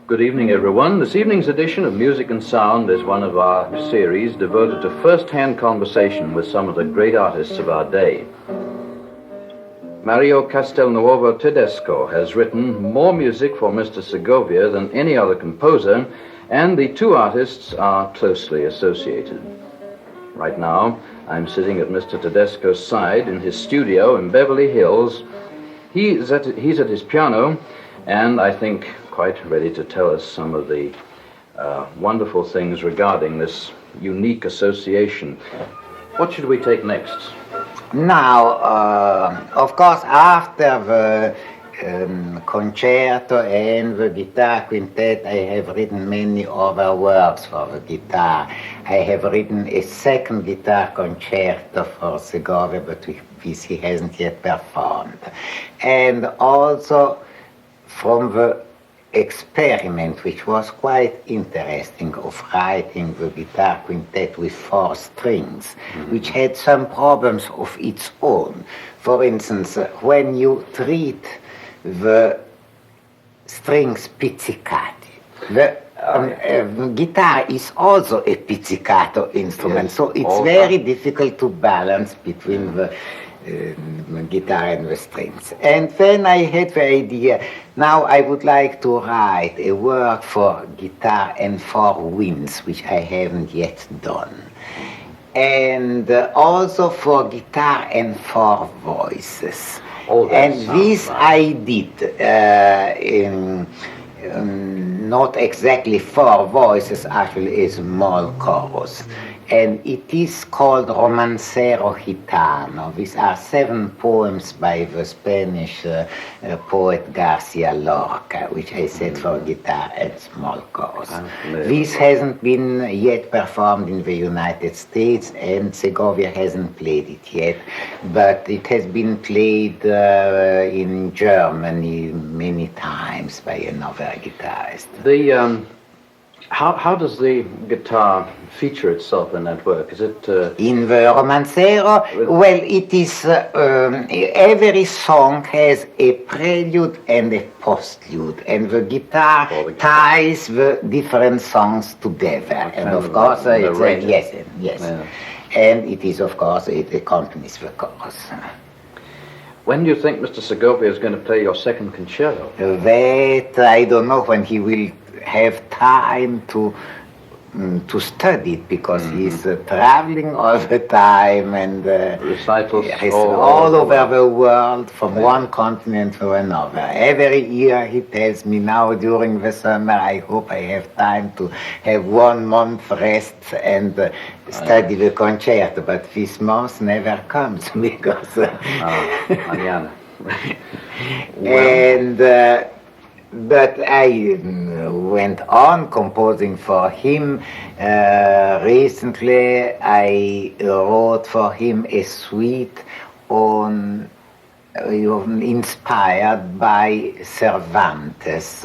Good evening, everyone. This evening's edition of Music and Sound is one of our series devoted to first-hand conversation with some of the great artists of our day. Mario Castelnuovo-Tedesco has written more music for Mr. Segovia than any other composer, and the two artists are closely associated. Right now, I'm sitting at Mr. Tedesco's side in his studio in Beverly Hills. He's at his piano, and I think quite ready to tell us some of the wonderful things regarding this unique association. What should we take next? Now, of course, after the concerto and the guitar quintet, I have written many other works for the guitar. I have written a second guitar concerto for Segovia, but this he hasn't yet performed. And also from the experiment, which was quite interesting, of writing the guitar quintet with 4 strings, which had some problems of its own. For instance, when you treat the strings pizzicati, the guitar is also a pizzicato instrument, yes, so it's very difficult to balance between the guitar and the strings. And then I had the idea, now I would like to write a work for guitar and 4 winds, which I haven't yet done. And also for guitar and 4 voices. And this I did not exactly 4 voices, actually a small chorus. And it is called Romancero Gitano. These are 7 poems by the Spanish poet Garcia Lorca, which I said for guitar and small chorus. This hasn't been yet performed in the United States, and Segovia hasn't played it yet, but it has been played in Germany many times by another guitarist. How does the guitar feature itself in that work? Is it in the Romancero? Well, it is every song has a prelude and a postlude, and the guitar ties the different songs together. And of course, it's yes. Yeah. And it is, of course, it accompanies the chorus. When do you think Mr. Segovia is going to play your second concerto? That I don't know when he will have time to study it, because he's traveling all the time and recitals all over the world, from one continent to another. Every year he tells me, now during the summer I hope I have time to have 1 month rest and study the concerto, but this month never comes because and but I went on composing for him. Recently I wrote for him a suite on inspired by Cervantes,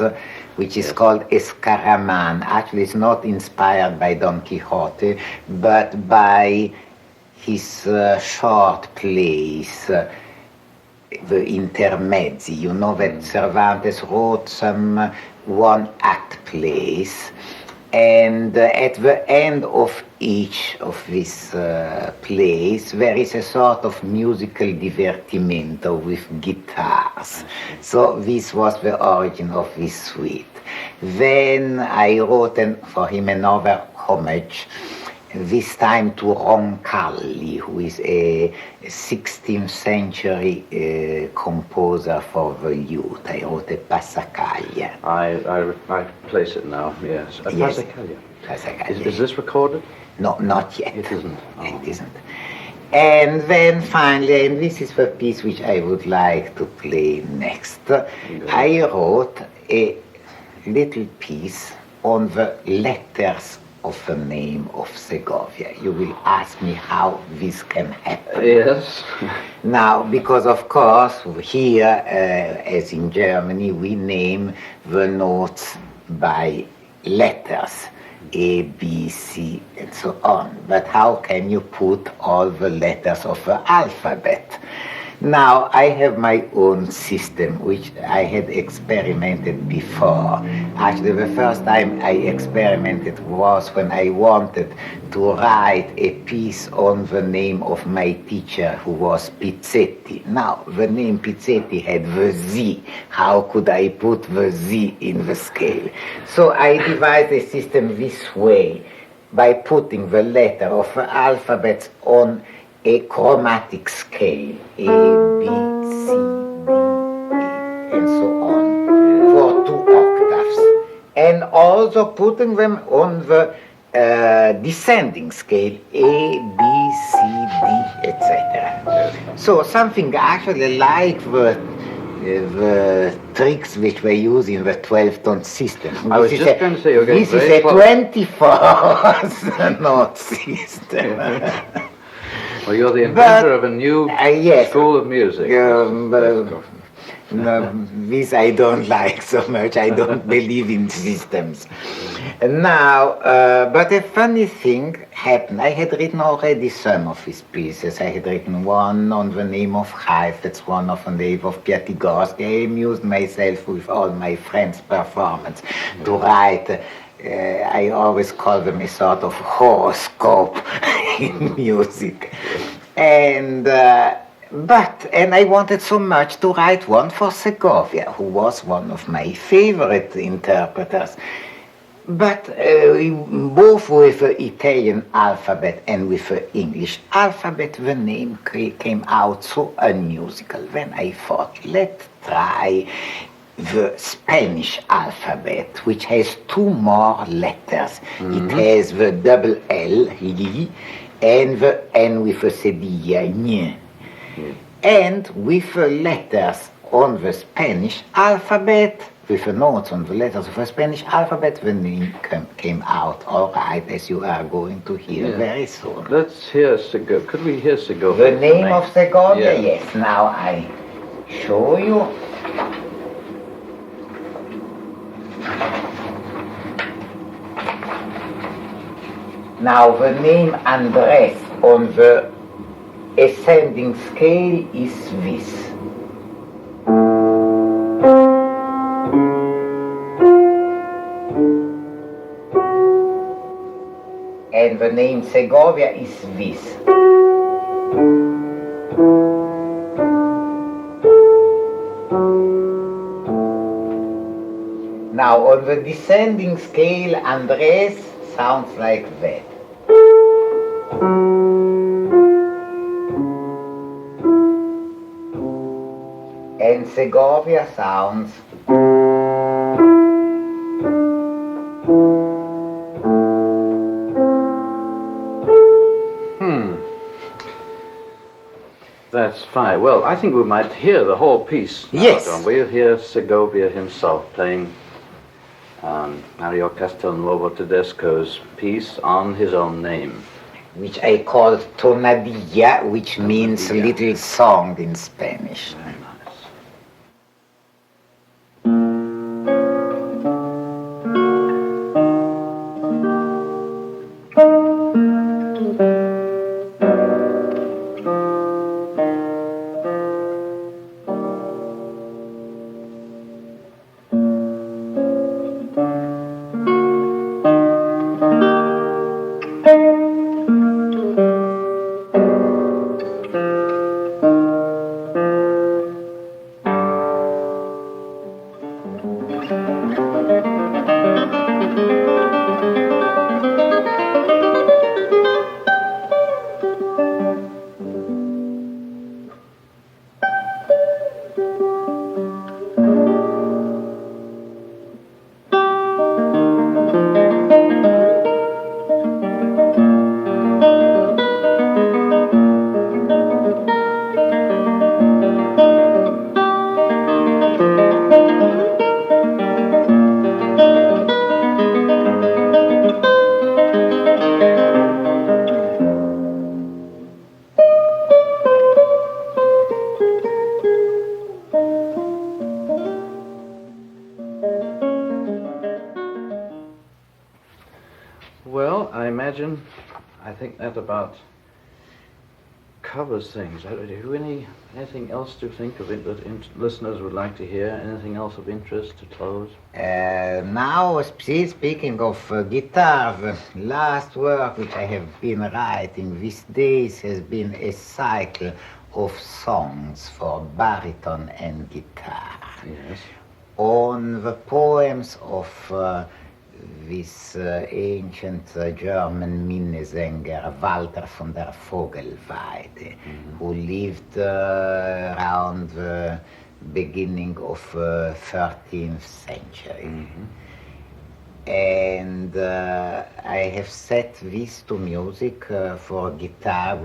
which is called Escaraman. Actually, it's not inspired by Don Quixote, but by his short plays, the intermezzi. You know that Cervantes wrote some 1-act plays, and at the end of each of these plays there is a sort of musical divertimento with guitars. So this was the origin of this suite. Then I wrote for him another homage, this time to Roncalli, who is a 16th century composer for the lute. I wrote a Passacaglia. I place it now, yes. A Passacaglia. Passacaglia. Is this recorded? No, not yet. It isn't. Oh. It isn't. And then finally, and this is the piece which I would like to play next, I wrote a little piece on the letters of the name of Segovia. You will ask me how this can happen. Yes. Now, because of course here, as in Germany, we name the notes by letters, A, B, C, and so on. But how can you put all the letters of the alphabet? Now, I have my own system, which I had experimented before. Actually, the first time I experimented was when I wanted to write a piece on the name of my teacher, who was Pizzetti. Now, the name Pizzetti had the Z. How could I put the Z in the scale? So I devised a system this way, by putting the letter of the alphabet on a chromatic scale, A, B, C, D, E, and so on, for 2 octaves. And also putting them on the descending scale, A, B, C, D, etc. So something actually like the tricks which were used in the 12-tone system. I was just going to say, you're getting this is very a close. 24-note system. Well, you're the inventor of a new yes, school of music. No, this I don't like so much. I don't believe in systems. Now, but a funny thing happened. I had written already some of his pieces. I had written one on the name of Heifetz, one on the name of Piatigorsky. I amused myself with all my friends' performance to write. I always call them a sort of horoscope in music. And I wanted so much to write one for Segovia, who was one of my favorite interpreters. But both with the Italian alphabet and with the English alphabet, the name came out so unmusical. Then I thought, let's try the Spanish alphabet, which has 2 more letters. Mm-hmm. It has the double L, li, and the N with a cedilla, ñ. And with the letters on the Spanish alphabet, with the notes on the letters of the Spanish alphabet, the name came out all right, as you are going to hear very soon. Let's hear Segovia. Could we hear Segovia? The name of Segovia, yes. Now I show you. Now the name Andres on the ascending scale is this. And the name Segovia is this. Now on the descending scale, Andres sounds like that. And Segovia sounds That's fine. Well, I think we might hear the whole piece now, yes. John. We'll hear Segovia himself playing Mario Castelnuovo-Tedesco's piece on his own name, which I call tonadilla, which means little song in Spanish. Very nice. I think that about covers things. Do you anything else to think of it that listeners would like to hear? Anything else of interest to close? Now, speaking of guitar, the last work which I have been writing these days has been a cycle of songs for baritone and guitar. Yes. On the poems of this ancient German Minnesänger Walter von der Vogelweide, who lived around the beginning of 13th century. And I have set this to music for guitar,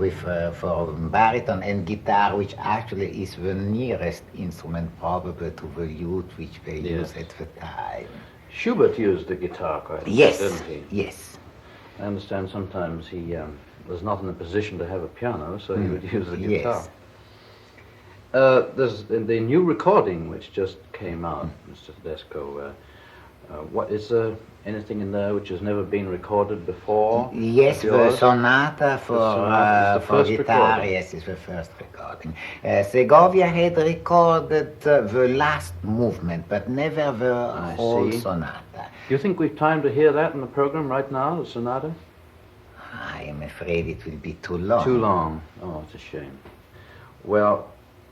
for baritone and guitar, which actually is the nearest instrument probably to the lute which they used at the time. Schubert used the guitar quite a bit, Yes, didn't he? yes. I understand sometimes he was not in a position to have a piano, so he would use the guitar. Yes. There's the new recording which just came out, Mr. Tedesco. What is anything in there which has never been recorded before? Yes, the sonata for guitar. Recording. Yes, it's the first recording. Segovia had recorded the last movement, but never the whole sonata. Do you think we've time to hear that in the program right now, the sonata? I am afraid it will be too long. Too long. Oh, it's a shame. Well,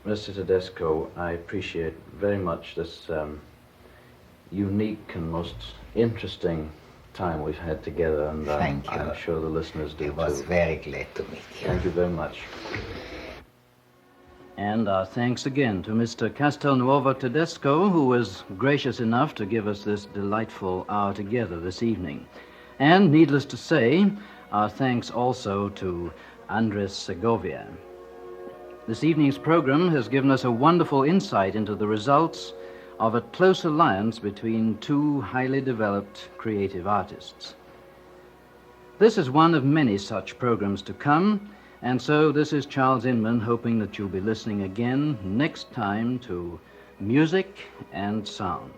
Mr. Tedesco, I appreciate very much this unique and most interesting time we've had together, and Thank you. I'm sure the listeners do I was too. very glad to meet you. Thank you very much. And our thanks again to Mr. Castelnuovo-Tedesco, who was gracious enough to give us this delightful hour together this evening. And needless to say, our thanks also to Andres Segovia. This evening's program has given us a wonderful insight into the results of a close alliance between two highly developed creative artists. This is one of many such programs to come, and so this is Charles Inman hoping that you'll be listening again next time to Music and Sound.